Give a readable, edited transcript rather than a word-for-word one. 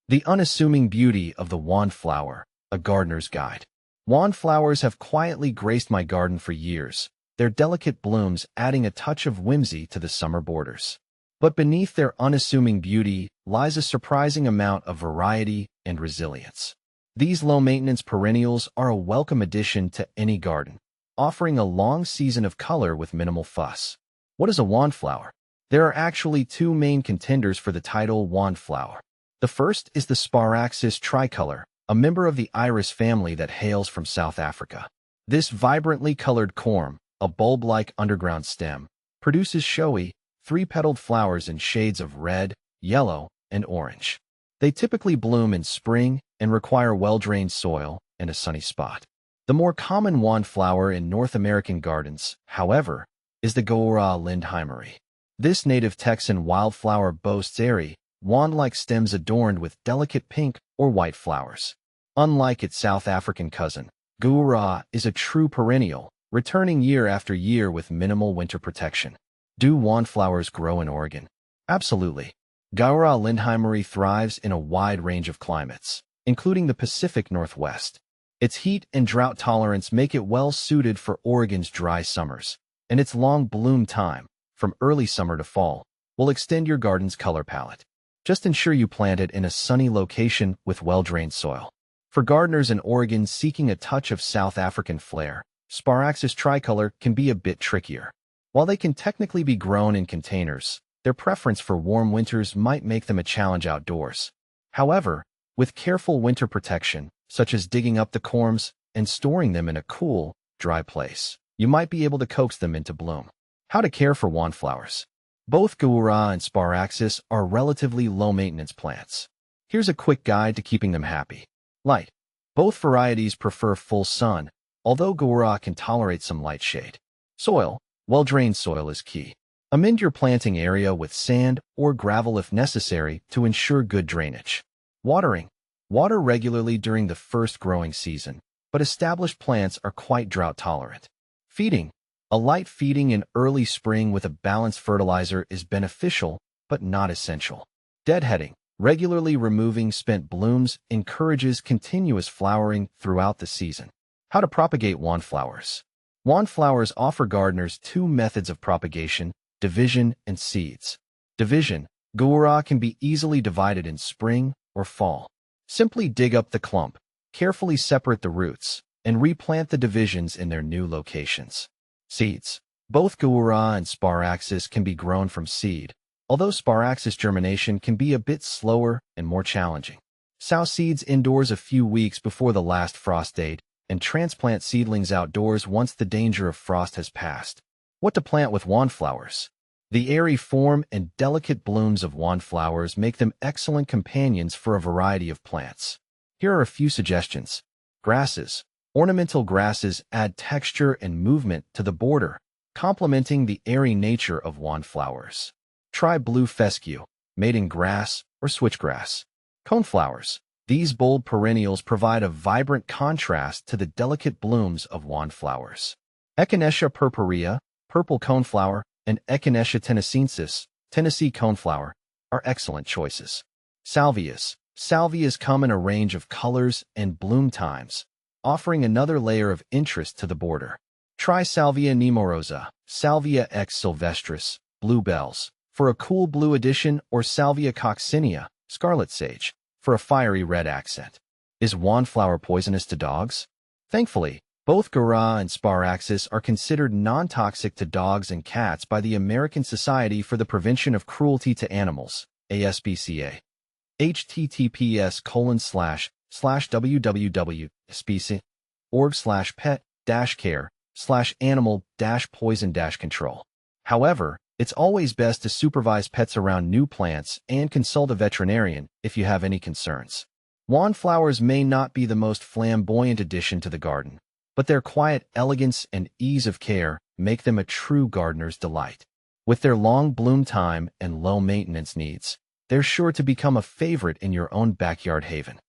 The unassuming beauty of the wandflower, a gardener's guide. Wandflowers have quietly graced my garden for years, their delicate blooms adding a touch of whimsy to the summer borders. But beneath their unassuming beauty lies a surprising amount of variety and resilience. These low-maintenance perennials are a welcome addition to any garden, offering a long season of color with minimal fuss. What is a wandflower? There are actually two main contenders for the title wandflower. The first is the Sparaxis tricolor, a member of the iris family that hails from South Africa. This vibrantly colored corm, a bulb-like underground stem, produces showy, three-petaled flowers in shades of red, yellow, and orange. They typically bloom in spring and require well-drained soil and a sunny spot. The more common wandflower in North American gardens, however, is the Gaura lindheimeri. This native Texan wildflower boasts airy, wand-like stems adorned with delicate pink or white flowers. Unlike its South African cousin, Gaura is a true perennial, returning year after year with minimal winter protection. Do wandflowers grow in Oregon? Absolutely. Gaura lindheimeri thrives in a wide range of climates, including the Pacific Northwest. Its heat and drought tolerance make it well suited for Oregon's dry summers, and its long bloom time, from early summer to fall, will extend your garden's color palette. Just ensure you plant it in a sunny location with well-drained soil. For gardeners in Oregon seeking a touch of South African flair, Sparaxis tricolor can be a bit trickier. While they can technically be grown in containers, their preference for warm winters might make them a challenge outdoors. However, with careful winter protection, such as digging up the corms and storing them in a cool, dry place, you might be able to coax them into bloom. How to care for wandflowers. Both Gaura and Sparaxis are relatively low-maintenance plants. Here's a quick guide to keeping them happy. Light. Both varieties prefer full sun, although Gaura can tolerate some light shade. Soil. Well-drained soil is key. Amend your planting area with sand or gravel if necessary to ensure good drainage. Watering. Water regularly during the first growing season, but established plants are quite drought-tolerant. Feeding. A light feeding in early spring with a balanced fertilizer is beneficial, but not essential. Deadheading. Regularly removing spent blooms encourages continuous flowering throughout the season. How to propagate wandflowers. Wandflowers offer gardeners two methods of propagation: division and seeds. Division. Gaura can be easily divided in spring or fall. Simply dig up the clump, carefully separate the roots, and replant the divisions in their new locations. Seeds. Both Gaura and Sparaxis can be grown from seed, although Sparaxis germination can be a bit slower and more challenging. Sow seeds indoors a few weeks before the last frost date, and transplant seedlings outdoors once the danger of frost has passed. What to plant with wandflowers? The airy form and delicate blooms of wandflowers make them excellent companions for a variety of plants. Here are a few suggestions. Grasses. Ornamental grasses add texture and movement to the border, complementing the airy nature of wandflowers. Try blue fescue, made in grass or switchgrass. Coneflowers. These bold perennials provide a vibrant contrast to the delicate blooms of wandflowers. Echinacea purpurea, purple coneflower, and Echinacea tennescensis, Tennessee coneflower, are excellent choices. Salvias. Salvias come in a range of colors and bloom times, offering another layer of interest to the border. Try Salvia nemorosa, Salvia x sylvestris, bluebells, for a cool blue addition, or Salvia coccinea, scarlet sage, for a fiery red accent. Is wandflower poisonous to dogs? Thankfully, both Gaura and Sparaxis are considered non-toxic to dogs and cats by the American Society for the Prevention of Cruelty to Animals, ASPCA. https://www.spc.org/pet-care/animal-poison-control. However, it's always best to supervise pets around new plants and consult a veterinarian if you have any concerns. Wandflowers may not be the most flamboyant addition to the garden, but their quiet elegance and ease of care make them a true gardener's delight. With their long bloom time and low maintenance needs, they're sure to become a favorite in your own backyard haven.